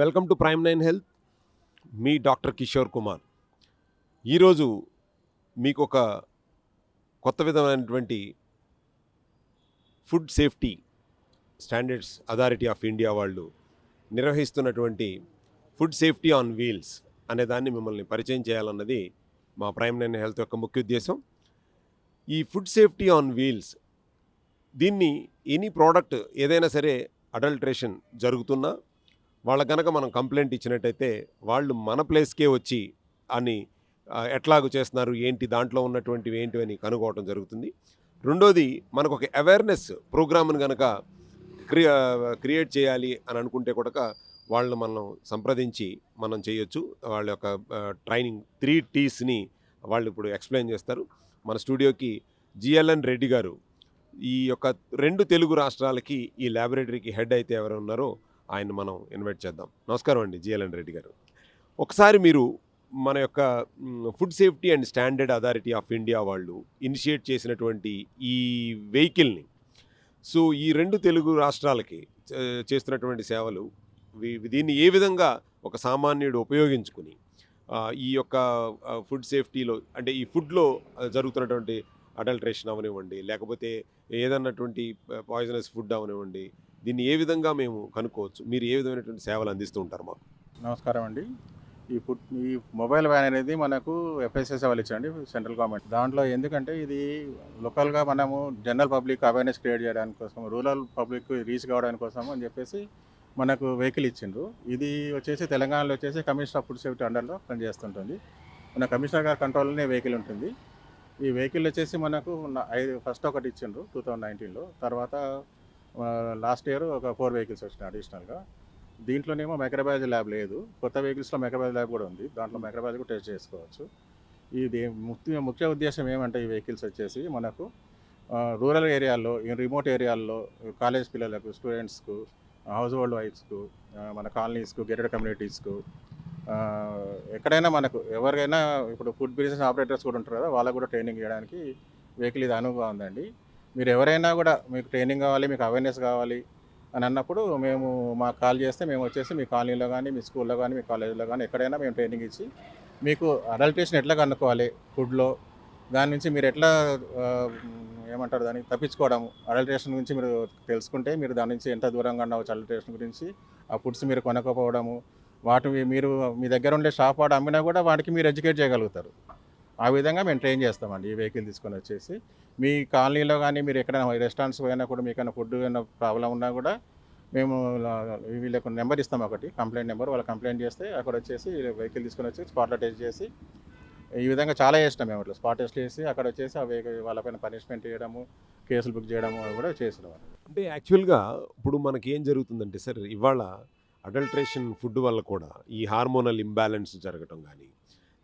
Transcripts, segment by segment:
Welcome to prime nine health. Me doctor Kishore Kumar. ఈరోజు మీకు ఒక కొత్త విధమైనటువంటి food safety standards authority of India వాళ్ళు నిర్వహిస్తున్నటువంటి ఫుడ్ సేఫ్టీ ఆన్ వీల్స్ అనే దాన్ని మిమ్మల్ని పరిచయం చేయాలన్నది మా ప్రైమ్ నైన్ హెల్త్ యొక్క ముఖ్య ఉద్దేశం. ఈ ఫుడ్ సేఫ్టీ ఆన్ వీల్స్ దీన్ని ఎనీ ప్రోడక్ట్ ఏదైనా సరే అడల్ట్రేషన్ జరుగుతున్నా వాళ్ళ కనుక మనం కంప్లైంట్ ఇచ్చినట్టయితే వాళ్ళు మన ప్లేస్కే వచ్చి అని ఎట్లాగూ చేస్తున్నారు ఏంటి దాంట్లో ఉన్నటువంటివి ఏంటి అని కనుక్కోవటం జరుగుతుంది. రెండోది, మనకు ఒక అవేర్నెస్ ప్రోగ్రామ్ని కనుక క్రియేట్ చేయాలి అని అనుకుంటే కూడా వాళ్ళని మనం సంప్రదించి మనం చేయొచ్చు. వాళ్ళ యొక్క ట్రైనింగ్ 3 T's వాళ్ళు ఇప్పుడు ఎక్స్ప్లెయిన్ చేస్తారు. మన స్టూడియోకి జిఎల్ఎన్ రెడ్డి గారు, ఈ యొక్క 2 తెలుగు రాష్ట్రాలకి ఈ ల్యాబొరేటరీకి హెడ్ అయితే ఎవరు ఉన్నారో ఆయన మనం ఇన్వైట్ చేద్దాం. నమస్కారం అండి జిఎల్ఎన్ రెడ్డి గారు. ఒకసారి మీరు మన యొక్క food safety and standard authority of India వాళ్ళు ఇనిషియేట్ చేసినటువంటి ఈ వెహికల్ని, సో ఈ 2 తెలుగు రాష్ట్రాలకి చేస్తున్నటువంటి సేవలు, దీన్ని ఏ విధంగా ఒక సామాన్యుడు ఉపయోగించుకుని ఈ యొక్క ఫుడ్ సేఫ్టీలో, అంటే ఈ ఫుడ్లో జరుగుతున్నటువంటి అడల్ట్రేషన్ అవనివ్వండి, లేకపోతే ఏదన్నటువంటి పాయిజనస్ ఫుడ్ అవనివ్వండి, దీన్ని ఏ విధంగా మేము కనుక్కోవచ్చు, మీరు ఏ విధమైనటువంటి సేవలు అందిస్తూ ఉంటారు మాకు? నమస్కారం అండి. ఈ మొబైల్ వ్యాన్ అనేది మనకు ఎఫ్ఎస్ఎస్ వాళ్ళు ఇచ్చండి, సెంట్రల్ గవర్నమెంట్. దాంట్లో ఎందుకంటే ఇది లోకల్గా మనము జనరల్ పబ్లిక్ అవేర్నెస్ క్రియేట్ చేయడానికి కోసం, రూరల్ పబ్లిక్ రీచ్ కావడానికి కోసం అని చెప్పేసి మనకు వెహికల్ ఇచ్చిండ్రు. ఇది వచ్చేసి తెలంగాణలో వచ్చేసి కమిషనర్ ఆఫ్ ఫుడ్ సేఫ్టీ అండర్లో పనిచేస్తుంటుంది. మన కమిషనర్ గారి కంట్రోల్లోనే వెహికల్ ఉంటుంది. ఈ వెహికల్ వచ్చేసి మనకు ఫస్ట్ ఒకటి ఇచ్చిండ్రు 2019లో. తర్వాత లాస్ట్ ఇయర్ ఒక 4 వెహికల్స్ వచ్చినాయి అడిషనల్గా. దీంట్లోనేమో మైక్రోబయాలజీ ల్యాబ్ లేదు, కొత్త వెహికల్స్లో మైక్రోబయాలజీ ల్యాబ్ కూడా ఉంది. దాంట్లో మైక్రోబయాలజీ కూడా టెస్ట్ చేసుకోవచ్చు. ఇది ముఖ్య ఉద్దేశం ఏమంటే ఈ వెహికల్స్ వచ్చేసి మనకు రూరల్ ఏరియాల్లో, రిమోట్ ఏరియాల్లో కాలేజ్ పిల్లలకు, స్టూడెంట్స్కు, హౌస్ హోల్డ్ వైఫ్స్కు, మన కాలనీస్కు, గేటెడ్ కమ్యూనిటీస్కు, ఎక్కడైనా మనకు ఎవరికైనా ఇప్పుడు ఫుడ్ బిజినెస్ ఆపరేటర్స్ కూడా ఉంటారు కదా, వాళ్ళకు కూడా ట్రైనింగ్ చేయడానికి వెహికల్ ఇది అనువుగా ఉందండి. మీరు ఎవరైనా కూడా మీకు ట్రైనింగ్ కావాలి, మీకు అవేర్నెస్ కావాలి అని అన్నప్పుడు మాకు కాల్ చేస్తే మేము వచ్చేసి మీ కాలనీలో కానీ, మీ స్కూల్లో కానీ, మీ కాలేజీలో కానీ ఎక్కడైనా మేము ట్రైనింగ్ ఇచ్చి మీకు అడల్ట్రేషన్ ఎట్లా కనుక్కోవాలి ఫుడ్లో, దాని నుంచి మీరు ఎట్లా ఏమంటారు దాన్ని తప్పించుకోవడము, అడల్ట్రేషన్ గురించి మీరు తెలుసుకుంటే మీరు దాని నుంచి ఎంత దూరంగా ఉండవచ్చు, అడల్ట్రేషన్ గురించి ఆ ఫుడ్స్ మీరు కొనకపోవడము, వాటిని మీరు మీ దగ్గర ఉండే షాప్ వాడు అమ్మినా కూడా వాటికి మీరు ఎడ్యుకేట్ చేయగలుగుతారు. ఆ విధంగా మేము ట్రైన్ చేస్తామండి ఈ వెహికల్ తీసుకొని వచ్చేసి. మీ కాలనీలో కానీ మీరు ఎక్కడైనా రెస్టారెంట్స్ పోయినా కూడా మీకు ఏమైనా ఫుడ్ ఏమైనా ప్రాబ్లం ఉన్నా కూడా మేము వీళ్ళకు నెంబర్ ఇస్తాం, ఒకటి కంప్లైంట్ నెంబర్. వాళ్ళు కంప్లైంట్ చేస్తే అక్కడ వచ్చేసి వెహికల్ తీసుకొని వచ్చి స్పాట్లో టెస్ట్ చేసి, ఈ విధంగా చాలా చేసినాం మేము. అట్లా స్పాట్ టెస్ట్ చేసి అక్కడ వచ్చేసి ఆ వెహికల్ వాళ్ళపైన పనిష్మెంట్ చేయడము, కేసులు బుక్ చేయడము అవి కూడా చేసినాం. అంటే యాక్చువల్గా ఇప్పుడు మనకి ఏం జరుగుతుందంటే సార్, ఇవాళ అడల్ట్రేషన్ ఫుడ్ వల్ల కూడా ఈ హార్మోనల్ ఇంబ్యాలెన్స్ జరగటం కానీ,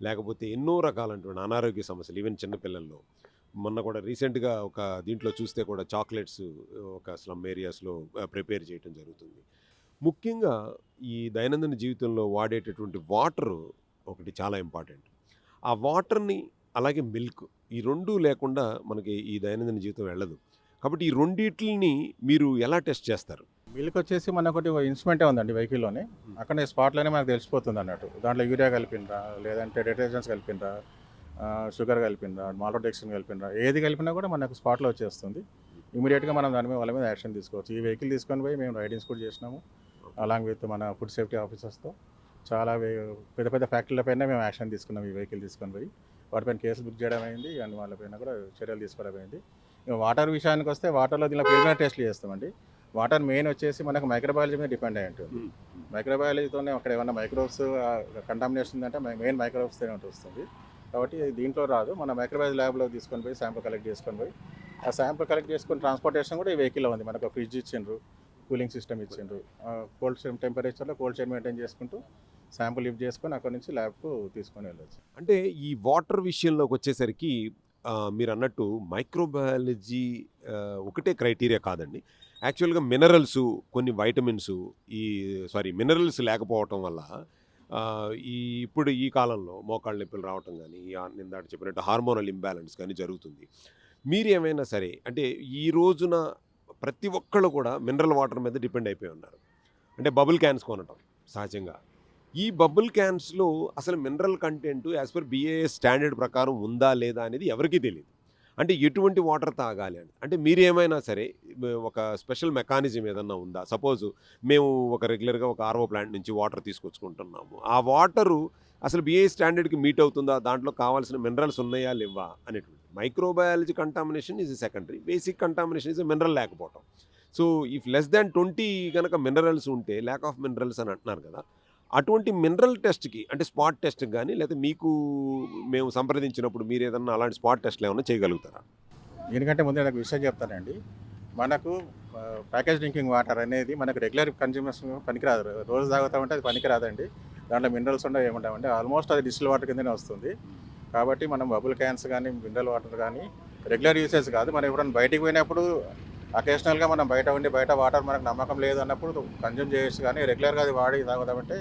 లేకపోతే ఎన్నో రకాలైనటువంటి అనారోగ్య సమస్యలు, ఈవెన్ చిన్నపిల్లల్లో. మొన్న కూడా రీసెంట్గా ఒక దీంట్లో చూస్తే కూడా చాక్లెట్స్ ఒక స్లమ్ ఏరియాస్లో ప్రిపేర్ చేయడం జరుగుతుంది. ముఖ్యంగా ఈ దైనందిన జీవితంలో వాడేటటువంటి వాటర్ ఒకటి చాలా ఇంపార్టెంట్. ఆ వాటర్ని, అలాగే మిల్క్, ఈ 2 లేకుండా మనకి ఈ దైనందిన జీవితం వెళ్ళదు. కాబట్టి ఈ రెండిటిని మీరు ఎలా టెస్ట్ చేస్తారు? మిల్క్ వచ్చేసి మనకొకటి ఇన్స్ట్రుమెంటే ఉందండి వెహికల్లోనే. అక్కడనే స్పాట్లోనే మనకు తెలిసిపోతుంది అన్నట్టు. దాంట్లో యూరియా కలిపినరా, లేదంటే డిటర్జెంట్స్ కలిపినరా, షుగర్ కలిపినరా, మాల్టోడెక్స్ట్రిన్ కలిపినరా, ఏది కలిపినా కూడా మనకు స్పాట్లో వచ్చేస్తుంది. ఇమీడియట్గా మనం దాని మీద వాళ్ళ మీద యాక్షన్ తీసుకోవచ్చు. ఈ వెహికల్ తీసుకొని పోయి మేము రైడింగ్స్ కూడా చేసినాము, అలాంగ్ విత్ మన ఫుడ్ సేఫ్టీ ఆఫీసర్స్తో. చాలా పెద్ద పెద్ద ఫ్యాక్టరీలపైన మేము యాక్షన్ తీసుకున్నాం ఈ వెహికల్ తీసుకొని పోయి. వాటిపైన కేసులు బుక్ చేయడం అయింది, అండ్ వాళ్ళపైన కూడా చర్యలు తీసుకోవడం అయింది. వాటర్ విషయానికి వస్తే వాటర్లో దీనిలో ప్రిలిమినరీ టెస్ట్లు చేస్తామండి. వాటర్ మెయిన్ వచ్చేసి మనకు మైక్రోబయాలజీ మీద డిపెండ్ అయి ఉంటుంది. మైక్రోబయాలజీతోనే అక్కడ ఏమైనా మైక్రోబ్స్ కంటామినేషన్ ఉందంటే మెయిన్ మైక్రోబ్స్తోనే వస్తుంది. కాబట్టి దీంట్లో రాదు. మన మైక్రోబయాలజీ ల్యాబ్లో తీసుకొని పోయి శాంపుల్ కలెక్ట్ చేసుకొని పోయి, ఆ శాంపుల్ కలెక్ట్ చేసుకొని ట్రాన్స్పోర్టేషన్ కూడా ఈ వెహికల్లో ఉంది. మనకు ఫ్రిడ్జ్ ఇచ్చిండ్రు, కూలింగ్ సిస్టమ్ ఇచ్చిండ్రు. కోల్డ్ టెంపరేచర్లో కోల్డ్ చైన్ మెయింటైన్ చేసుకుంటూ శాంపుల్ లిఫ్ట్ చేసుకొని అక్కడ నుంచి ల్యాబ్కు తీసుకొని వెళ్ళచ్చు. అంటే ఈ వాటర్ విషయంలోకి వచ్చేసరికి మీరు అన్నట్టు మైక్రోబయాలజీ ఒకటే క్రైటీరియా కాదండి. యాక్చువల్గా మినరల్స్, కొన్ని వైటమిన్స్, మినరల్స్ లేకపోవటం వల్ల ఇప్పుడు ఈ కాలంలో మోకాళ్ళ నొప్పులు రావటం కానీ, నిందాక చెప్పినట్టు హార్మోనల్ ఇంబ్యాలెన్స్ కానీ జరుగుతుంది. మీరు ఏమైనా సరే, అంటే ఈ రోజున ప్రతి ఒక్కళ్ళు కూడా మినరల్ వాటర్ మీద డిపెండ్ అయిపోయి ఉన్నారు. అంటే బబుల్ క్యాన్స్ కొనటం, సహజంగా. ఈ బబుల్ క్యాన్స్‌లో అసలు mineral content as per BIS standard ప్రకారం ఉందా? లేదా? అనేది ఎవరికీ తెలీదు. అంటే ఎటువంటి వాటర్ తాగాలి అని. అంటే మీరేమైనా సరే ఒక స్పెషల్ మెకానిజం ఏదన్నా ఉందా? సపోజ్ మేము రెగ్యులర్‌గా ఒక RO ప్లాంట్ నుంచి వాటర్ తీసుకొచ్చుకుంటున్నాము. ఆ వాటరు అసలు BIS స్టాండర్డ్‌కి మీట్ అవుతుందా? దాంట్లో కావాల్సిన మినరల్స్ ఉన్నాయా? లేవా? అనేటువంటిది. Microbiology contamination is secondary. Basic contamination is mineral లేకపోవటం. సో, ఇఫ్ లెస్ దాన్ 20 గనక మినరల్స్ ఉంటే ల్యాక్ ఆఫ్ మినరల్స్ అని అంటున్నారు కదా! అటువంటి మినరల్ టెస్ట్‌కి అంటే స్పాట్ టెస్ట్‌కి గాని లేతే మీకు మేము సంప్రదించినప్పుడు మీరేదన్నా అలాంటి స్పాట్ టెస్ట్‌లు ఏమన్నా చేయగలుగుతారా? దీనికంటే ముందే నాకు విషయం చెప్తానండి. మనకు ప్యాకేజ్ డ్రింకింగ్ వాటర్ అనేది మనకు రెగ్యులర్ కన్జ్యూమర్స్ పనికిరాదు. రోజు తాగుతామంటే అది పనికిరాదండి. దాంట్లో మినరల్స్ ఉండవు, ఏముండవండి. ఆల్మోస్ట్ అది డిస్టిల్ వాటర్ కిందనే వస్తుంది. కాబట్టి మనం బబుల్ క్యాన్స్ కానీ, మినరల్ వాటర్ కానీ రెగ్యులర్ యూసేజ్ కాదు. మనం ఎప్పుడైనా బయటికి పోయినప్పుడు అకేషనల్‌గా మనం బయట ఉండి బయట వాటర్ మనకు నమ్మకం లేదు అన్నప్పుడు కన్జ్యూమ్ చేయొచ్చు, కానీ రెగ్యులర్‌గా అది వాడి తాగుదామంటే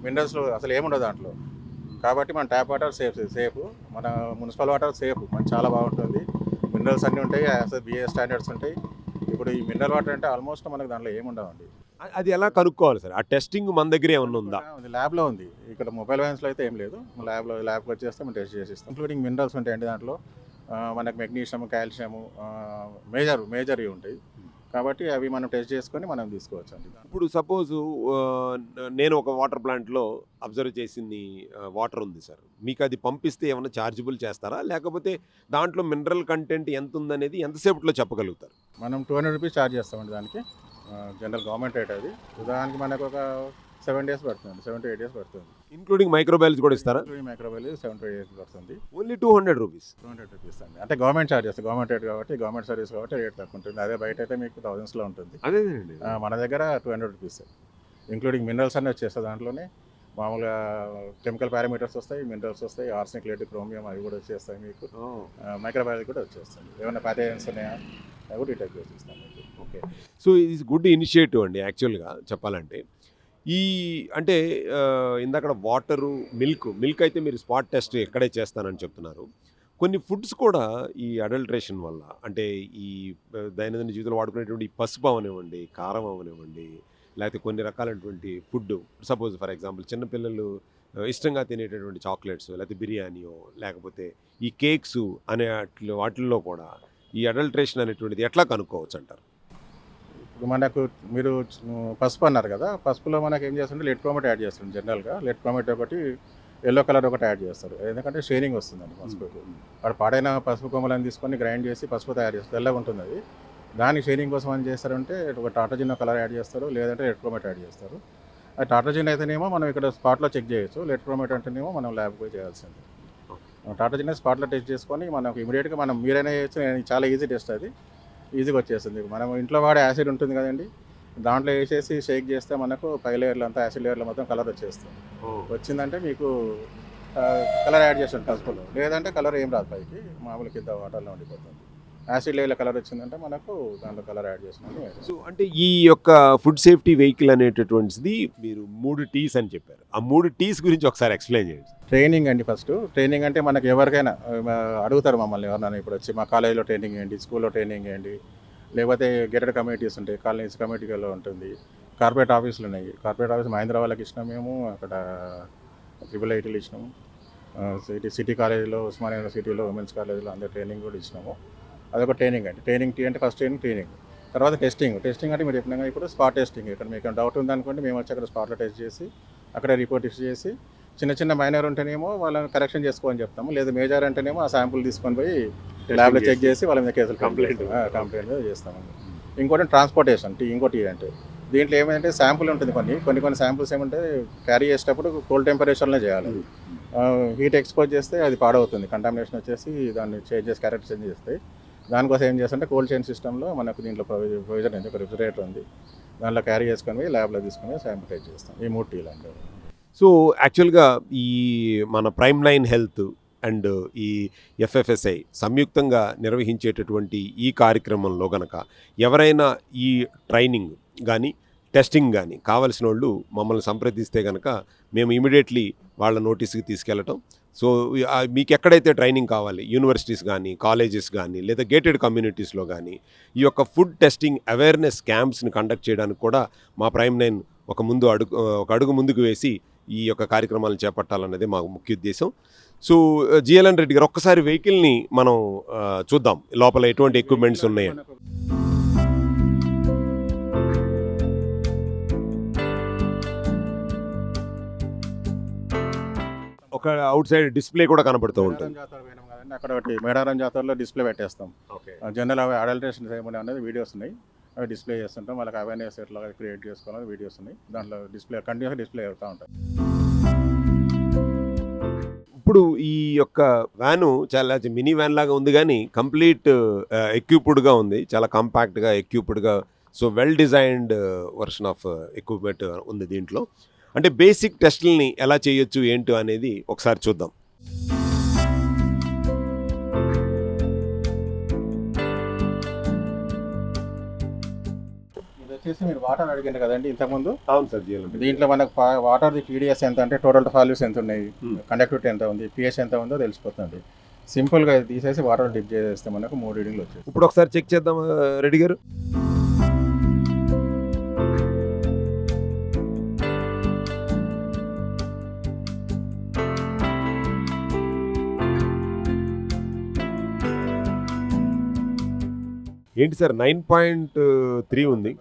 మినరల్స్ అసలు ఏముండదు దాంట్లో. కాబట్టి మన ట్యాప్ వాటర్ సేఫ్. మన మున్సిపల్ వాటర్ సేఫ్. మనకు చాలా బాగుంటుంది. మినరల్స్ అన్నీ ఉంటాయి. యాజ్ BIS స్టాండర్డ్స్ ఉంటాయి. ఇప్పుడు ఈ మినరల్ వాటర్ అంటే ఆల్మోస్ట్ మనకు దాంట్లో ఏముండవండి. అది ఎలా కనుక్కోవాలి సార్? ఆ టెస్టింగ్ మన దగ్గర ఏమన్నా ఉందా? ఉంది, ల్యాబ్‌లో ఉంది. ఇక్కడ మొబైల్ వ్యాన్స్‌లో అయితే ఏం లేదు. ల్యాబ్‌కి వచ్చేస్తే మనం టెస్ట్ చేసిస్తాం. ఇంక్లూడింగ్ మినరల్స్ ఉంటాయండి దాంట్లో. మనకు మెగ్నీషియం, కాల్షియము, మేజర్‌వి ఉంటాయి. కాబట్టి అవి మనం టెస్ట్ చేసుకొని మనం తీసుకోవచ్చండి. ఇప్పుడు సపోజు నేను ఒక వాటర్ ప్లాంట్‌లో అబ్జర్వ్ చేసింది వాటర్ ఉంది సార్. మీకది పంపిస్తే ఏమన్నా చార్జబుల్ చేస్తారా? లేకపోతే దాంట్లో మినరల్ కంటెంట్ ఎంతుందనేది ఎంతసేపట్లో చెప్పగలుగుతారు? మనం 200 రూపీస్ ఛార్జ్ చేస్తామండి దానికి. జనరల్ గవర్నమెంట్ రేట్ అది. ఉదాహరణకి మనకు ఒక 7 డేస్ పడుతుంది. 7 to 8 డేస్ పడుతుంది. ఇంక్లూడింగ్ మైక్రోబయాలజీ కూడా ఇస్తారా? ఇంక్లూడింగ్ మైక్రోబయాలజీ 7 to 8 డేస్ పడుతుంది. Only 200 rupees. 200 రూపీస్ అండి. అంటే గవర్నమెంట్ ఛార్జ్ చేస్తుంది. గవర్నమెంట్ రేట్ కాబట్టి, గవర్నమెంట్ సర్వీస్ కాబట్టి రేట్ తక్కువ ఉంటుంది. అదే బయట అయితే మీకు థౌజండ్స్‌లో ఉంటుంది. అదేనండి. మన దగ్గర 200 రూపీస్. ఇంక్లూడింగ్ మినరల్స్ అన్నీ వచ్చేస్తాయి దాంట్లోనే. మామూలుగా కెమికల్ పారామీటర్స్ వస్తాయి, మినరల్స్ వస్తాయి, ఆర్సెనిక్, లేడ్, క్రోమియం అవి కూడా వచ్చేస్తాయి మీకు. మైక్రోబయాలజీ కూడా వచ్చేస్తుంది. ఏమైనా ప్యాథోజన్స్ ఉన్నాయా అవి కూడా డిటెక్ట్ చేసి ఇస్తాం మీకు. ఓకే. సో ఇది గుడ్ ఇనిషియేటివ్ అండి యాక్చువల్‌గా చెప్పాలంటే. ఈ అంటే ఇందాకడ వాటరు, మిల్క్ అయితే మీరు స్పాట్ టెస్ట్ ఎక్కడే చేస్తానని చెప్తున్నారు. కొన్ని ఫుడ్స్ కూడా ఈ అడల్ట్రేషన్ వల్ల అంటే ఈ దైనందిన జీవితంలో వాడుకునేటువంటి ఈ పసుపు అవనివ్వండి, కారం అవనివ్వండి, లేకపోతే కొన్ని రకాలైనటువంటి ఫుడ్ సపోజ్ ఫర్ ఎగ్జాంపుల్ చిన్నపిల్లలు ఇష్టంగా తినేటటువంటి చాక్లెట్స్ లేకపోతే బిర్యానీయో లేకపోతే ఈ కేక్స్ అనే వాటిల్లో కూడా ఈ అడల్ట్రేషన్ అనేటువంటిది ఎట్లా కనుక్కోవచ్చు అంటారు? ఇప్పుడు మనకు మీరు పసుపు అన్నారు కదా, పసుపులో మనకి ఏం చేస్తుంటే లెడ్ క్రోమేట్ యాడ్ చేస్తుంది. జనరల్గా లెడ్ క్రోమేట్ ఒకటి, ఎల్లో కలర్ ఒకటి యాడ్ చేస్తారు. ఎందుకంటే షేరింగ్ వస్తుందండి పసుపుకి. వాడు పాడైన పసుపు కొమ్మలను తీసుకొని గ్రైండ్ చేసి పసుపు తయారు చేస్తారు. తెల్లగా ఉంటుంది అది. దానికి షేరింగ్ కోసం ఏం చేస్తారంటే ఒక టాటాజిన్ కలర్ యాడ్ చేస్తారు, లేదంటే లెడ్ క్రోమేట్ యాడ్ చేస్తారు. అది టాటాజిన్ అయితేనేమో మనం ఇక్కడ స్పాట్లో చెక్ చేయొచ్చు. లెడ్ క్రోమేట్ అంటేనేమో మనం ల్యాబ్కి పోయి చేయాల్సింది. టాటాజిన్ స్పాట్లో టెస్ట్ చేసుకొని మనకు ఇమీడియట్గా మనం మీరైనా చేయొచ్చు. చాలా ఈజీ టెస్ట్ అది. ఈజీగా వచ్చేస్తుంది. మనం ఇంట్లో వాడే యాసిడ్ ఉంటుంది కదండి, దాంట్లో వేసేసి షేక్ చేస్తే మనకు పై లేయర్లో అంతా యాసిడ్ లేయర్లో మొత్తం కలర్ వచ్చేస్తుంది. వచ్చిందంటే మీకు కలర్ యాడ్ చేస్తుంది పసుపులో, లేదంటే కలర్ ఏం రాదు, పైకి మామూలు కింద వాటర్లో ఉండిపోతుంది. యాసిడ్ లేయర్లో కలర్ వచ్చిందంటే మనకు దాంట్లో కలర్ యాడ్ చేసినట్టు. సో అంటే ఈ యొక్క ఫుడ్ సేఫ్టీ వెహికల్ అనేటటువంటిది మీరు 3 T's అని చెప్పారు. ఆ 3 T's గురించి ఒకసారి ఎక్స్ప్లెయిన్ చేయండి. ట్రైనింగ్ అండి. ఫస్ట్ ట్రైనింగ్ అంటే మనకు ఎవరికైనా అడుగుతారు మమ్మల్ని, ఎవరైనా ఇప్పుడు వచ్చి మా కాలేజీలో ట్రైనింగ్ ఏంటి, స్కూల్లో ట్రైనింగ్ ఏంటి, లేకపోతే గెటెడ్ కమ్యూనిటీస్ ఉంటాయి, కాలనీస్ కమ్యూనిటీలో ఉంటుంది, కార్పొరేట్ ఆఫీసులు ఉన్నాయి. కార్పొరేట్ ఆఫీస్ మహేంద్ర వాళ్ళకి ఇచ్చినాము మేము, అక్కడ IIITలో ఇచ్చినాము. సిటీ కాలేజీలో, ఉస్మానియా యూనివర్సిటీలో, ఉమెన్స్ కాలేజీలో అందరూ ట్రైనింగ్ కూడా ఇచ్చినాము. అదొక ట్రైనింగ్ అండి. ట్రైనింగ్ అంటే ఫస్ట్ ట్రైనింగ్, తర్వాత టెస్టింగ్ అంటే మీరు చెప్పినాక ఇప్పుడు స్పాట్ టెస్టింగ్. ఇక్కడ మీకు డౌట్ ఉందనుకోండి, మేము వచ్చి అక్కడ స్పాట్లో టెస్ట్ చేసి అక్కడ రిపోర్ట్ ఇష్యూ చేసి, చిన్న మైనర్ ఉంటేనేమో వాళ్ళని కరెక్షన్ చేసుకోమని చెప్తాము, లేదా మేజర్ అంటేనేమో ఆ శాంపుల్ తీసుకొని పోయి ల్యాబ్లో చెక్ చేసి వాళ్ళ మీద కేసులు కంప్లైంట్ చేస్తామండి. ఇంకోటి ట్రాన్స్పోర్టేషన్, ఇంకోటి అంటే దీంట్లో ఏమంటే శాంపుల్ ఉంటుంది, కొన్ని శాంపుల్స్ ఏమంటే క్యారీ చేసేటప్పుడు కోల్డ్ టెంపరేచర్లో చేయాలి. హీట్ ఎక్స్పోజ్ చేస్తే అది పాడవుతుంది, కంటామినేషన్ వచ్చేసి దాన్ని క్యారెక్టర్ చేంజ్ చేస్తాయి. దానికోసం ఏం చేస్తుంటే కోల్డ్ చైన్ సిస్టంలో మనకు దీంట్లో ప్రొవిజన్ ఉంది, ఒక రిఫ్రిజరేటర్ ఉంది, దాంట్లో క్యారీ చేసుకొని పోయి ల్యాబ్లో తీసుకొని శాంపుల్ టెస్ట్ చేస్తాం. ఈ 3 T's అంటే. సో యాక్చువల్గా ఈ మన ప్రైమ్ లైన్ హెల్త్ అండ్ ఈ FFSI సంయుక్తంగా నిర్వహించేటటువంటి ఈ కార్యక్రమంలో గనక ఎవరైనా ఈ ట్రైనింగ్ కానీ టెస్టింగ్ కానీ కావలసిన వాళ్ళు మమ్మల్ని సంప్రదిస్తే కనుక మేము ఇమీడియట్లీ వాళ్ళ నోటీస్కి తీసుకెళ్ళటం. సో మీకు ఎక్కడైతే ట్రైనింగ్ కావాలి, యూనివర్సిటీస్ కానీ, కాలేజెస్ కానీ, లేదా గేటెడ్ కమ్యూనిటీస్లో కానీ ఈ యొక్క ఫుడ్ టెస్టింగ్ అవేర్నెస్ క్యాంప్స్ని కండక్ట్ చేయడానికి కూడా మా ప్రైమ్ 9 ఒక అడుగు ముందుకు వేసి ఈ యొక్క కార్యక్రమాలను చేపట్టాలన్నది మా ముఖ్య ఉద్దేశం. సో జిఎల్ఎన్ రెడ్డి గారు, ఒక్కసారి వెహికల్ని మనం చూద్దాం, లోపల ఎటువంటి ఎక్విప్మెంట్స్ ఉన్నాయని. ఒక అవుట్ సైడ్ డిస్ప్లే కూడా కనబడుతూ ఉంటుంది. జాతర పోయినాం కదండి, అక్కడ ఒకటి మేడారం జాతరలో డిస్ప్లే పెట్టేస్తాం. జనరల్ అవి అడల్ట్రేషన్ ఏమైనా అనేది వీడియోస్ ఉన్నాయి, అవి డిస్ప్లే చేస్తుంటాం. వాళ్ళకి అవేర్నెస్ ఎట్లా క్రియేట్ చేసుకోవాలని వీడియోస్ ఉన్నాయి, దాంట్లో డిస్ప్లే కంటిన్యూస్గా డిస్ప్లే అవుతూ ఉంటాయి. ఇప్పుడు ఈ యొక్క వ్యాను చాలా మినీ వ్యాన్ లాగా ఉంది, కానీ కంప్లీట్ ఎక్విప్డ్గా ఉంది, చాలా కాంపాక్ట్గా ఎక్విప్డ్గా. So well designed version of equipment ఉంది దీంట్లో. అంటే బేసిక్ టెస్టులని ఎలా చేయొచ్చు ఏంటి అనేది ఒకసారి చూద్దాం. ఇది వచ్చేసి మీరు వాటర్ అడిగారు కదండి ఇంతకుముందు. అవును సార్. దీంట్లో మనకు వాటర్ టీడీఎస్ ఎంత అంటే టోటల్ వాల్యూస్ ఎంత ఉన్నాయి, కండక్టివిటీ ఎంత ఉంది, పిహెచ్ ఎంత ఉందో తెలిసిపోతుంది. సింపుల్గా తీసేసి వాటర్ డిప్ చేసేస్తే మనకు 3 రీడింగ్లు వచ్చాయి. ఇప్పుడు ఒకసారి చెక్ చేద్దాం రెడ్డి గారు. ఏంటి సార్ 9.3 ఉంది.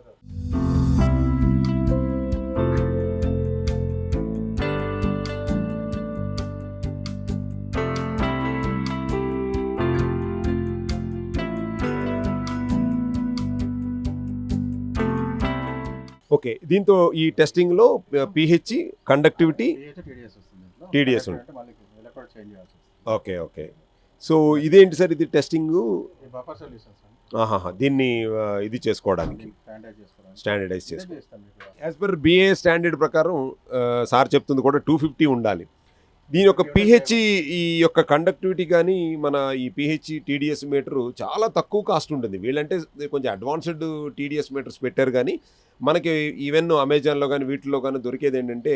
ఓకే, దీంతో ఈ టెస్టింగ్లో పిహెచ్, కండక్టివిటీ, టీడీఎస్ ఉంది. Okay okay. సో ఇదేంటి సార్, ఇది టెస్టింగ్ దీన్ని ఇది చేసుకోవడానికి స్టాండర్డైజ్ చేసుకోవాలి. యాజ్ పర్ బిఏ స్టాండర్డ్ ప్రకారం సార్ చెప్తుంది కూడా 250 ఉండాలి. దీని యొక్క పిహెచ్, ఈ యొక్క కండక్టివిటీ కానీ మన ఈ పిహెచ్ టీడీఎస్ మీటరు చాలా తక్కువ కాస్ట్ ఉంటుంది. వీళ్ళంటే కొంచెం అడ్వాన్స్డ్ టీడీఎస్ మీటర్స్ పెట్టారు, కానీ మనకి ఈవెన్ అమెజాన్లో కానీ వీటిలో కానీ దొరికేది ఏంటంటే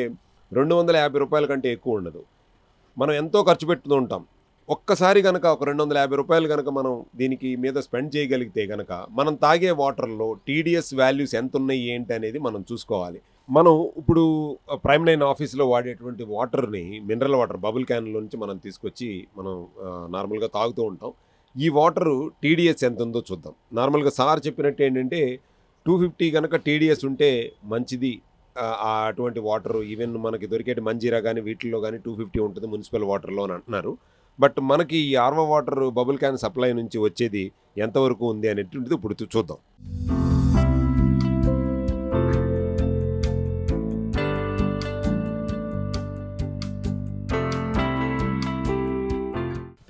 250 రూపాయల కంటే ఎక్కువ ఉండదు. మనం ఎంతో ఖర్చు పెడుతూ ఉంటాం. ఒక్కసారి కనుక ఒక 250 రూపాయలు కనుక మనం దీనికి మీద స్పెండ్ చేయగలిగితే కనుక మనం తాగే వాటర్లో టీడీఎస్ వాల్యూస్ ఎంత ఉన్నాయి ఏంటి అనేది మనం చూసుకోవాలి. మనం ఇప్పుడు ప్రైమ్9 ఆఫీస్లో వాడేటువంటి వాటర్ని, మినరల్ వాటర్ బబుల్ క్యాన్లో నుంచి మనం తీసుకొచ్చి మనం నార్మల్గా తాగుతూ ఉంటాం. ఈ వాటరు టీడీఎస్ ఎంత ఉందో చూద్దాం. నార్మల్గా సార్ చెప్పినట్టు ఏంటంటే 250 కనుక టీడీఎస్ ఉంటే మంచిది. అటువంటి వాటర్ ఈవెన్ మనకి దొరికేటి మంజీరా కానీ వీటిల్లో కానీ 250 ఉంటుంది మున్సిపల్ వాటర్లో అని అంటున్నారు. బట్ మనకి ఈ RO water bubble can supply నుంచి వచ్చేది ఎంతవరకు ఉంది అనేటువంటిది ఇప్పుడు చూద్దాం.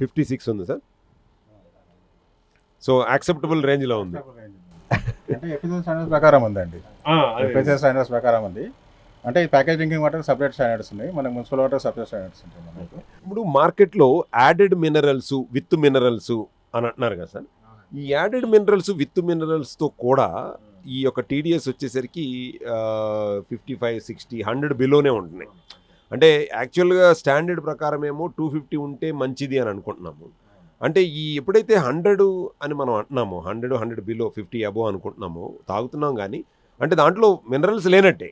$56 ఉంది సార్. సో యాక్సెప్టబుల్ రేంజ్లో ఉంది. అంటే ఎఫ్ఎస్ఎస్ స్టాండర్డ్స్ ప్రకారం ఉందండి. ఎఫ్ఎస్ఎస్ స్టాండర్డ్స్ ప్రకారం ఉంది. అంటే ఈ package drinking water separate standards ఉన్నాయి, మనకి మున్సిపల్ వాటర్ సపరేట్ స్టాండర్డ్స్ ఉంటాయి మనకు. ఇప్పుడు మార్కెట్లో యాడెడ్ మినరల్స్ విత్ మినరల్స్ అని అంటున్నారు కదా సార్. ఈ యాడెడ్ మినరల్స్ విత్ మినరల్స్తో కూడా ఈ యొక్క టీడీఎస్ వచ్చేసరికి 55, 60, 100 బిలోనే ఉంటున్నాయి. అంటే యాక్చువల్గా స్టాండర్డ్ ప్రకారం ఏమో 250 ఉంటే మంచిది అని అనుకుంటున్నాము. అంటే ఈ ఎప్పుడైతే 100 అని మనం అంటున్నామో, 100 బిలో 50 అబోవ్ అనుకుంటున్నామో తాగుతున్నాం, కానీ అంటే దాంట్లో మినరల్స్ లేనట్టే,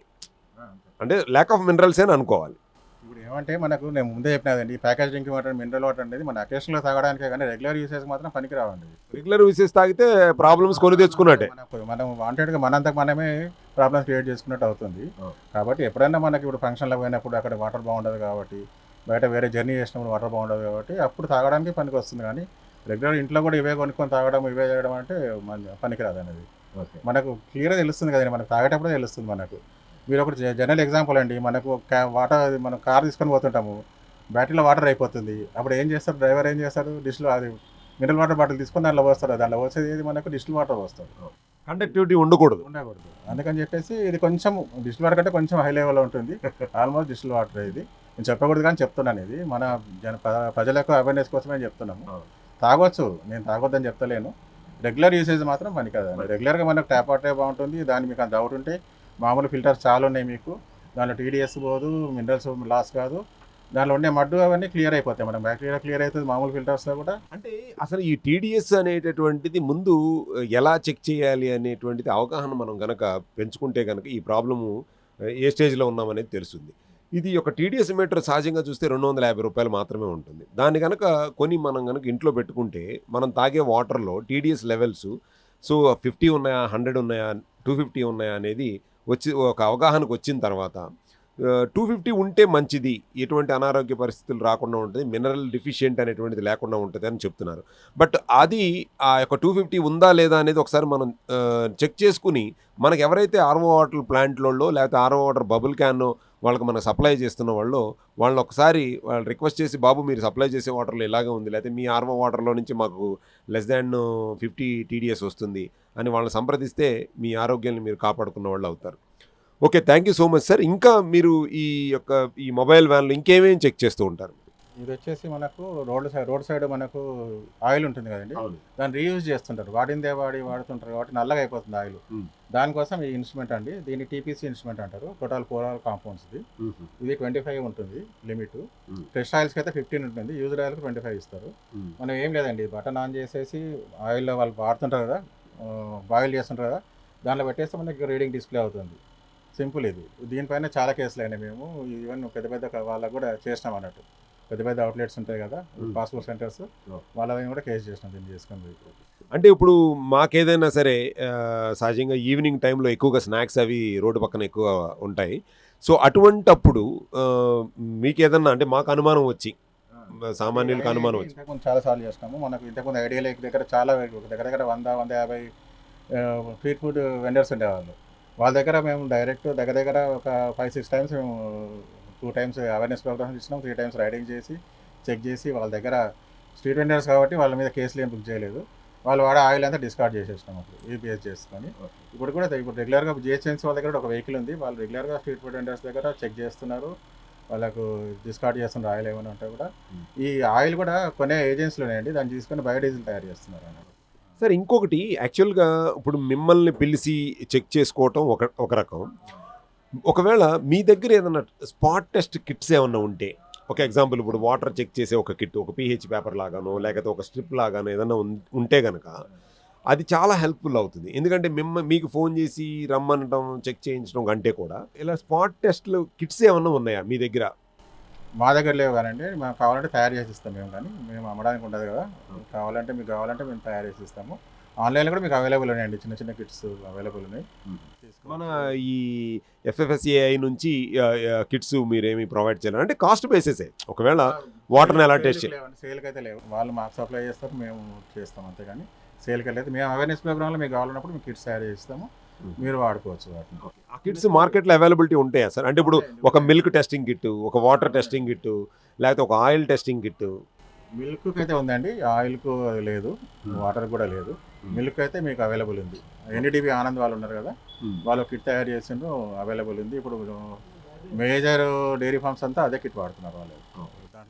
అంటే ల్యాక్ ఆఫ్ మినరల్స్ అని అనుకోవాలి. ఇప్పుడు ఏమంటే మనకు నేను ముందే చెప్పినదండి, ఈ package drinking water, mineral water అనేది మన అకేషన్లో తాగడానికే కానీ రెగ్యులర్ యూసేజ్ మాత్రం పనికి రావండి. రెగ్యులర్ యూసేజ్ తాగితే ప్రాబ్లమ్స్ కొని తెచ్చుకున్నట్టే. మనం వాంటెడ్గా మనంతకు మనమే ప్రాబ్లమ్స్ క్రియేట్ చేసుకున్నట్టు అవుతుంది. కాబట్టి ఎప్పుడైనా మనకి ఇప్పుడు ఫంక్షన్లో పోయినప్పుడు అక్కడ వాటర్ బాగుండదు కాబట్టి, బయట వేరే జర్నీ చేసినప్పుడు వాటర్ బాగుండదు కాబట్టి అప్పుడు తాగడానికి పనికి వస్తుంది. కానీ రెగ్యులర్ ఇంట్లో కూడా ఇవే కొనుక్కొని తాగడం, ఇవే చేయడం అంటే పనికి రాదు అనేది మనకు క్లియర్గా తెలుస్తుంది కదండి. మనకు తాగేటప్పుడే తెలుస్తుంది మనకు. మీరు ఒకటి జనరల్ ఎగ్జాంపుల్ అండి, మనకు వాటర్, మనం కార్ తీసుకొని పోతుంటాము, బ్యాటరీలో వాటర్ అయిపోతుంది. అప్పుడు ఏం చేస్తారు, డ్రైవర్ ఏం చేస్తారు, డిస్టిల్ అది మినరల్ వాటర్ బాటిల్ తీసుకొని దాంట్లో పోస్తారు. దాంట్లో పోసేది ఏది మనకు డిస్టిల్ వాటర్ వస్తుంది. కండక్టివిటీ ఉండకూడదు. అందుకని చెప్పేసి ఇది కొంచెం డిస్టిల్ వాటర్ కంటే కొంచెం హై లెవెల్లో ఉంటుంది. ఆల్మోస్ట్ డిస్టిల్ వాటర్ ఇది. నేను చెప్పకూడదు కానీ చెప్తున్నాను, ఇది మన ప్రజలకు అవేర్నెస్ కోసమే చెప్తున్నాము. తాగొచ్చు, నేను తాగొద్దని చెప్తలేను. రెగ్యులర్ యూసేజ్ మాత్రం పని కదండి. రెగ్యులర్గా మనకు ట్యాప్ వాటరే బాగుంటుంది. దాన్ని మీకు అంత డౌట్ ఉంటే మామూలు ఫిల్టర్స్ చాలా ఉన్నాయి మీకు, దాంట్లో టీడీఎస్ పోదు, మినరల్స్ లాస్ కాదు, దాంట్లో ఉండే మడ్డు అవన్నీ క్లియర్ అయిపోతాయి. మనం బ్యాక్టీరియా క్లియర్ అవుతుంది మామూలు ఫిల్టర్స్లో కూడా. అంటే అసలు ఈ టీడీఎస్ అనేటటువంటిది ముందు ఎలా చెక్ చేయాలి అనేటువంటిది అవగాహన మనం కనుక పెంచుకుంటే కనుక ఈ ప్రాబ్లము ఏ స్టేజ్లో ఉన్నామనేది తెలుస్తుంది. ఇది ఒక టీడీఎస్ మీటర్ సహజంగా చూస్తే ₹250 మాత్రమే ఉంటుంది. దాన్ని గనక మనం గనక ఇంట్లో పెట్టుకుంటే మనం తాగే వాటర్‌లో టీడీఎస్ లెవెల్స్ 50 ఉన్నాయా? 100 ఉన్నాయా? 250 ఉన్నాయా? అనేది ఒక అవగాహనకొచ్చిన తర్వాత 250 ఉంటే మంచిది. ఎటువంటి అనారోగ్య పరిస్థితులు రాకుండా ఉంటది. మినరల్ డెఫిషియెంట్ అనేటువంటిది లేకుండా ఉంటదని చెప్తున్నారు. బట్ అది ఆ యొక్క 250 ఉందా? లేదా? అనేది ఒకసారి మనం చెక్ చేసుకొని మనకెవరైతే ఆర్‌ఓ వాటర్ ప్లాంట్‌లోళ్ళో లేకపోతే ఆర్‌ఓ వాటర్ బబుల్ క్యానో వాళ్ళకి మనం సప్లై చేస్తున్న వాళ్ళని ఒకసారి వాళ్ళు రిక్వెస్ట్ చేసి, బాబు మీరు సప్లై చేసే వాటర్‌లో ఇలాగే ఉంది. లేకపోతే మీ ఆర్‌ఓ వాటర్‌లో నుంచి మాకు లెస్ దాన్ 50 టీడీఎస్ వస్తుంది అని వాళ్ళని సంప్రదిస్తే మీ ఆరోగ్యాన్ని మీరు కాపాడుకున్న వాళ్ళు అవుతారు. Okay. Thank you so much sir. ఇంకా మీరు ఈ మొబైల్ వ్యాన్‌లో ఇంకేమేమి చెక్ చేస్తూ ఉంటారు? ఇది వచ్చేసి మనకు రోడ్ సైడ్ మనకు ఆయిల్ ఉంటుంది కదండి, అవును. దాన్ని రీయూజ్ చేస్తుంటారు. వాడిందే వాడుతుంటారు కాబట్టి నల్లగా అయిపోతుంది ఆయిల్. దానికోసం ఈ ఇన్స్ట్రుమెంట్ అండి, దీన్ని టీపీసీ ఇన్స్ట్రుమెంట్ అంటారు. టోటల్ 4 కాంపౌండ్స్ ఇది 25 ఉంటుంది లిమిట్. ఫ్రెష్ ఆయిల్స్కి అయితే 15 ఉంటుంది, యూజ్డ్ ఆయిల్కి 25 ఇస్తారు. మనం ఏం లేదండి, బటన్ ఆన్ చేసేసి ఆయిల్లో వాళ్ళు వాడుతుంటారు కదా, బాయిల్ చేస్తుంటారు కదా, దాంట్లో పెట్టేస్తే మనకి రీడింగ్ డిస్ప్లే అవుతుంది. సింపుల్ ఇది. దీనిపైన చాలా కేసులు అయినాయి. మేము ఈవెన్ పెద్ద వాళ్ళకు కూడా చేసినాం అన్నట్టు. పెద్ద అవుట్లెట్స్ ఉంటాయి కదా, పాస్పోర్ట్ సెంటర్స్, వాళ్ళని కూడా కేసు చేసినాం దీన్ని చేసుకుని. అంటే ఇప్పుడు మాకేదైనా సరే సహజంగా ఈవినింగ్ టైంలో ఎక్కువగా స్నాక్స్ అవి రోడ్డు పక్కన ఎక్కువ ఉంటాయి. సో అటువంటప్పుడు మీకేదన్నా అంటే మాకు అనుమానం వచ్చి సామాన్యులకు అనుమానం వచ్చి ఇంతకుముందు చాలా సార్లు చేసినాము. మనకు ఇంతకుముందు ఐడియా లేక దగ్గర చాలా దగ్గర 100-150 స్ట్రీట్ ఫుడ్ వెండర్స్ ఉండేవాళ్ళు. వాళ్ళ దగ్గర మేము దగ్గర ఒక 5-6 టైమ్స్ మేము 2 టైమ్స్ అవేర్నెస్ ప్రోగ్రామ్స్ ఇచ్చినాం, 3 టైమ్స్ రైడింగ్ చేసి చెక్ చేసి వాళ్ళ దగ్గర స్ట్రీట్ వెండర్స్ కాబట్టి వాళ్ళ మీద కేసులు ఏం బుక్ చేయలేదు. వాళ్ళు వాడే ఆయిల్ అంతా డిస్కార్డ్ చేసేసినాం అప్పుడు ఈపీఎస్ చేసుకొని. ఇప్పుడు రెగ్యులర్గా జిహెచ్ఎంసీ వాళ్ళ దగ్గర ఒక వెహికల్ ఉంది, వాళ్ళు రెగ్యులర్గా స్ట్రీట్ ఫుడ్ వెండర్స్ దగ్గర చెక్ చేస్తున్నారు, వాళ్ళకు డిస్కార్డ్ చేస్తున్నారు ఆయిల్ ఏమైనా ఉంటే కూడా. ఈ ఆయిల్ కూడా కొనే ఏజెన్సీలు ఉన్నాయండి, దాన్ని తీసుకొని బయోడీజిల్ తయారు చేస్తున్నారు అన్నమాట. సార్ ఇంకొకటి యాక్చువల్గా ఇప్పుడు మిమ్మల్ని పిలిచి చెక్ చేసుకోవటం ఒక రకం. ఒకవేళ మీ దగ్గర ఏదైనా స్పాట్ టెస్ట్ కిట్స్ ఏమన్నా ఉంటే, ఒక ఎగ్జాంపుల్ ఇప్పుడు వాటర్ చెక్ చేసే ఒక కిట్, ఒక పీహెచ్ పేపర్ లాగానో లేకపోతే ఒక స్ట్రిప్ లాగానో ఏదైనా ఉంటే కనుక అది చాలా హెల్ప్ఫుల్ అవుతుంది. ఎందుకంటే మీకు ఫోన్ చేసి రమ్మనటం చెక్ చేయించడం కంటే కూడా ఇలా స్పాట్ టెస్ట్లు కిట్స్ ఏమన్నా ఉన్నాయా మీ దగ్గర? మా దగ్గర లేవు కానండి, మేము కావాలంటే తయారు చేసి ఇస్తాం మేము, కానీ మేము అమ్మడానికి ఉండదు కదా. మీకు కావాలంటే మేము తయారు చేసి ఇస్తాము. ఆన్లైన్లో కూడా మీకు అవైలబుల్ ఉన్నాయండి, చిన్న కిట్స్ అవైలబుల్ ఉన్నాయి. మన ఈ ఎఫ్ఎఫ్ఎస్ఏఐ నుంచి కిట్స్ మీరేమి ప్రొవైడ్ చేయాలి అంటే కాస్ట్ బేసిసే, ఒకవేళ వాటర్ని ఎలా టెస్ట్ చేయాలి? సేల్కి అయితే లేవు, వాళ్ళు మాకు సప్లై చేస్తారు, మేము చేస్తాం అంతే. కానీ సేల్కి వెళ్ళలేదు. మేము అవేర్నెస్ ప్రోగ్రామ్లో మీకు కావాలన్నప్పుడు మేము కిట్స్ తయారు చేస్తాము, మీరు వాడుకోవచ్చు వాటిని. ఆ కిట్స్ మార్కెట్లో అవైలబిలిటీ ఉంటాయా సార్? అంటే ఇప్పుడు ఒక మిల్క్ టెస్టింగ్ కిట్, ఒక వాటర్ టెస్టింగ్ కిట్, లేకపోతే ఒక ఆయిల్ టెస్టింగ్ కిట్. మిల్క్కి అయితే ఉందండి, ఆయిల్కు లేదు, వాటర్ కూడా లేదు. మిల్క్ అయితే మీకు అవైలబుల్ ఉంది. ఎన్డీటీవీ ఆనంద్ వాళ్ళు ఉన్నారు కదా, వాళ్ళు కిట్ తయారు చేసిండ్రు, అవైలబుల్ ఉంది. ఇప్పుడు మేజర్ డైరీ ఫార్మ్స్ అంతా అదే కిట్ వాడుతున్నారు వాళ్ళు.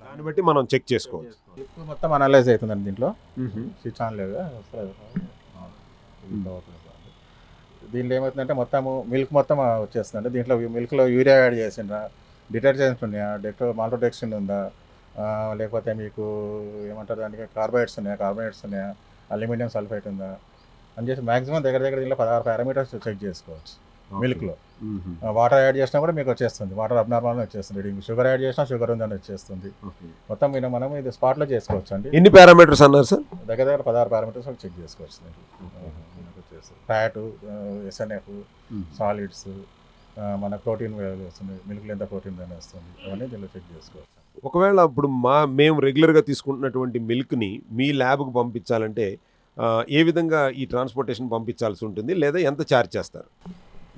దాన్ని బట్టి మనం చెక్ చేసుకోవచ్చు. మిల్క్ మొత్తం అనలైజ్ అవుతుందండి దీంట్లో. స్విచ్ ఆన్ లేదు, దీంట్లో ఏమవుతుందంటే మొత్తము మిల్క్ మొత్తం వచ్చేస్తుందండి. దీంట్లో మిల్క్లో యూరియా యాడ్ చేసిండ్రా, డిటర్జెంట్స్ ఉన్నాయా, మాల్టోడెక్స్ట్రిన్ ఉందా, లేకపోతే మీకు ఏమంటారు దానికి కార్బోహైడ్రేట్స్ ఉన్నాయా, అల్యూమినియం సల్ఫేట్ ఉందా అని చేసి మ్యాక్సిమం దగ్గర దీంట్లో 16 పారామీటర్స్ చెక్ చేసుకోవచ్చు. మిల్క్లో వాటర్ యాడ్ చేసినా కూడా మీకు వచ్చేస్తుంది, వాటర్ అబ్నార్మల్గా వచ్చేస్తుంది రీడింగ్. షుగర్ యాడ్ చేసినా షుగర్ ఉందని వచ్చేస్తుంది. మొత్తం మనం ఇది స్పాట్లో చేసుకోవచ్చు అండి. ఎన్ని పారామీటర్స్ అన్నారు సార్? దగ్గర 16 పారామీటర్స్ చెక్ చేసుకోవచ్చు. ఫ్యాట్, ఎస్ఎన్ఎఫ్, సాలిడ్స్, మన ప్రోటీన్ వస్తుంది, మిల్క్లో ఎంత ప్రోటీన్ అని వస్తుంది, అవన్నీ దీనిలో చెక్ చేసుకోవచ్చు. ఒకవేళ ఇప్పుడు మేము రెగ్యులర్గా తీసుకుంటున్నటువంటి మిల్క్ని మీ ల్యాబ్కి పంపించాలంటే ఏ విధంగా ఈ ట్రాన్స్పోర్టేషన్ పంపించాల్సి ఉంటుంది, లేదా ఎంత ఛార్జ్ చేస్తారు?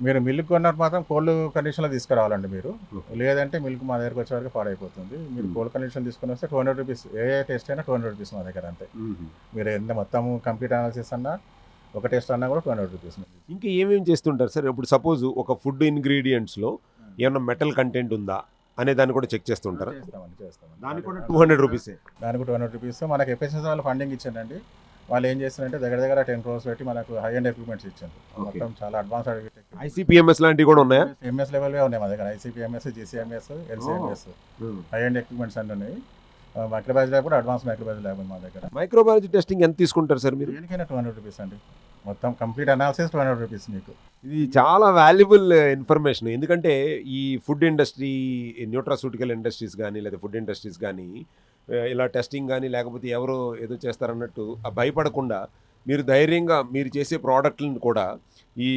మీరు మిల్క్ కొన్నట్టు మాత్రం కోల్డ్ కండిషన్లో తీసుకురావాలండి మీరు, లేదంటే మిల్క్ మా దగ్గరకు వచ్చే వరకు పాడైపోతుంది. మీరు కోల్డ్ కండిషన్ తీసుకుని వస్తే 200 రూపీస్, ఏ టెస్ట్ అయినా 200 రూపీస్ మా దగ్గర అంతే. మీరు ఎంత మొత్తం కంప్లీట్ అనాలిసిస్ అన్నా, ఒక టెస్ట్ అన్నా కూడా 200 రూపీస్. ఇంకా ఏమేమి చేస్తుంటారు సార్? ఇప్పుడు సపోజ్ ఒక ఫుడ్ ఇంగ్రీడియంట్స్లో ఏమైనా మెటల్ కంటెంట్ ఉందా అనే దాన్ని కూడా చెక్ చేస్తుంటారా? చేస్తాం. దానికి కూడా 200 రూపీసే. దానికి 200 రూపీస్. మనకి ఎఫ్ఎస్ఎస్ వాళ్ళు ఫండింగ్ ఇచ్చారండి. వాళ్ళు ఏం చేస్తారంటే దగ్గర 10 crores పెట్టి మనకు హై అండ్ ఎక్విప్మెంట్స్ ఇచ్చారు. మొత్తం చాలా అడ్వాన్స్ ఐసీపీఎంఎస్ లాంటివి కూడా ఉన్నాయా? ఎంఎస్ లెవెల్గా ఉన్నాయి మా దగ్గర. ఐసీపీఎంఎస్, జీసీఎంఎస్, ఎల్సీఎంఎస్ హై అండ్ ఎక్విప్మెంట్స్ అన్నీ ఉన్నాయి. మైక్రోబయాలజీ ల్యాబ్ కూడా అడ్వాన్స్ మైక్రోబయాలజీ ల్యాబ్ ఉంది మా దగ్గర. మైక్రోబయాలజీ టెస్టింగ్ ఎంత తీసుకుంటారు సార్ మీరు? దేనికైనా 200 రూపీస్ అండి. మొత్తం కంప్లీట్ అనాలిసిస్ 200 రూపీస్ మీకు. ఇది చాలా వాల్యుబుల్ ఇన్ఫర్మేషన్. ఎందుకంటే ఈ ఫుడ్ ఇండస్ట్రీ, న్యూట్రాసూటికల్ ఇండస్ట్రీస్ కానీ లేదా ఫుడ్ ఇండస్ట్రీస్ కానీ ఇలా టెస్టింగ్ కానీ లేకపోతే ఎవరో ఏదో చేస్తారన్నట్టు భయపడకుండా మీరు ధైర్యంగా మీరు చేసే ప్రోడక్ట్లను కూడా ఈ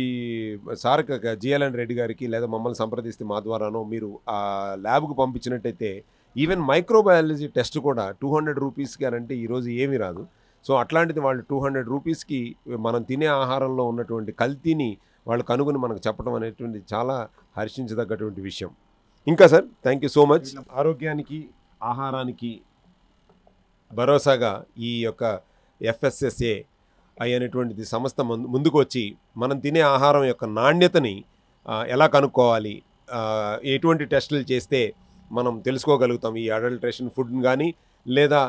సార్ జిఎల్ఎన్ రెడ్డి గారికి లేదా మమ్మల్ని సంప్రదిస్తే మా ద్వారానో మీరు ఆ ల్యాబ్కు పంపించినట్టయితే ఈవెన్ మైక్రోబయాలజీ టెస్ట్ కూడా 200 రూపీస్కి అని అంటే ఈరోజు ఏమీ రాదు. సో అట్లాంటిది వాళ్ళు 200 రూపీస్కి మనం తినే ఆహారంలో ఉన్నటువంటి కల్తీని వాళ్ళు కనుగొని మనకు చెప్పడం అనేటువంటి చాలా హర్షించదగ్గటువంటి విషయం. ఇంకా sir thank you so much. ఆరోగ్యానికి ఆహారానికి భరోసాగా ఈ యొక్క ఎఫ్ఎస్ఎస్ఏ అనేటువంటిది సంస్థ ముందుకు వచ్చి మనం తినే ఆహారం యొక్క నాణ్యతని ఎలా కనుక్కోవాలి, ఎటువంటి టెస్టులు చేస్తే మనం తెలుసుకోగలుగుతాం ఈ అడల్ట్రేషన్ ఫుడ్ని కానీ లేదా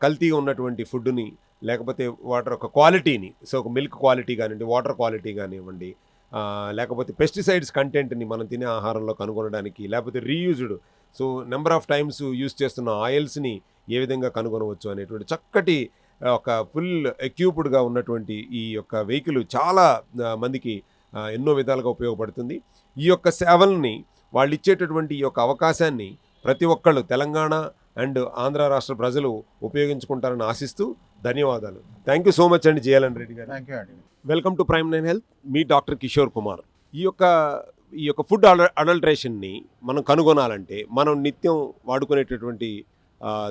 కల్తీ ఉన్నటువంటి ఫుడ్ని లేకపోతే వాటర్ యొక్క క్వాలిటీని, సో ఒక మిల్క్ క్వాలిటీ కానివ్వండి, వాటర్ క్వాలిటీ కానివ్వండి, లేకపోతే పెస్టిసైడ్స్ కంటెంట్ని మనం తినే ఆహారంలో కనుగొనడానికి, లేకపోతే reused so number of times use చేస్తున్న ఆయిల్స్ని ఏ విధంగా కనుగొనవచ్చు అనేటువంటి చక్కటి ఒక ఫుల్ ఎక్యూప్డ్గా ఉన్నటువంటి ఈ యొక్క వెహికల్ చాలా మందికి ఎన్నో విధాలుగా ఉపయోగపడుతుంది. ఈ యొక్క సేవల్ని వాళ్ళు ఇచ్చేటటువంటి ఈ యొక్క అవకాశాన్ని ప్రతి ఒక్కళ్ళు తెలంగాణ అండ్ ఆంధ్ర రాష్ట్ర ప్రజలు ఉపయోగించుకుంటారని ఆశిస్తూ ధన్యవాదాలు. థ్యాంక్ యూ సో మచ్ అండి జిఎల్ఎన్ రెడ్డి గారు. థ్యాంక్ యూ అండి. Welcome to prime 9 health. Me doctor Kishore Kumar. ఈ యొక్క ఫుడ్ అడల్ట్రేషన్ని మనం కనుగొనాలంటే మనం నిత్యం వాడుకునేటటువంటి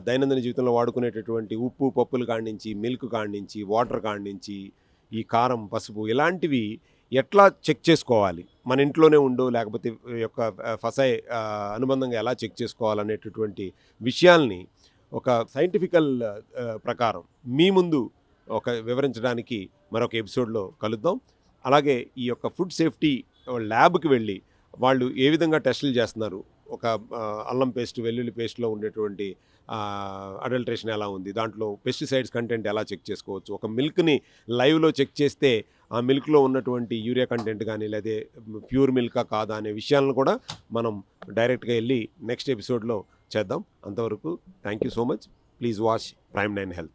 దైనందిన జీవితంలో వాడుకునేటటువంటి ఉప్పు పప్పులు కాడించి, మిల్క్ కాడించి, వాటర్ కాడించి, ఈ కారం, పసుపు ఇలాంటివి ఎట్లా చెక్ చేసుకోవాలి, మన ఇంట్లోనే ఉండు లేకపోతే యొక్క ఫసాయి అనుబంధంగా ఎలా చెక్ చేసుకోవాలనేటటువంటి విషయాల్ని ఒక సైంటిఫికల్ ప్రకారం మీ ముందు వివరించడానికి మరొక ఎపిసోడ్లో కలుద్దాం. అలాగే ఈ యొక్క ఫుడ్ సేఫ్టీ ల్యాబ్కి వెళ్ళి వాళ్ళు ఏ విధంగా టెస్టులు చేస్తున్నారు, ఒక అల్లం పేస్ట్, వెల్లుల్లి పేస్ట్లో ఉండేటువంటి అడల్ట్రేషన్ ఎలా ఉంది, దాంట్లో పెస్టిసైడ్స్ కంటెంట్ ఎలా చెక్ చేసుకోవచ్చు, ఒక మిల్క్ని లైవ్లో చెక్ చేస్తే ఆ మిల్క్లో ఉన్నటువంటి యూరియా కంటెంట్ కానీ లేదా ప్యూర్ మిల్కా కాదా అనే విషయాలను కూడా మనం డైరెక్ట్గా వెళ్ళి నెక్స్ట్ ఎపిసోడ్లో చేద్దాం. అంతవరకు thank you so much. Please watch prime 9 health.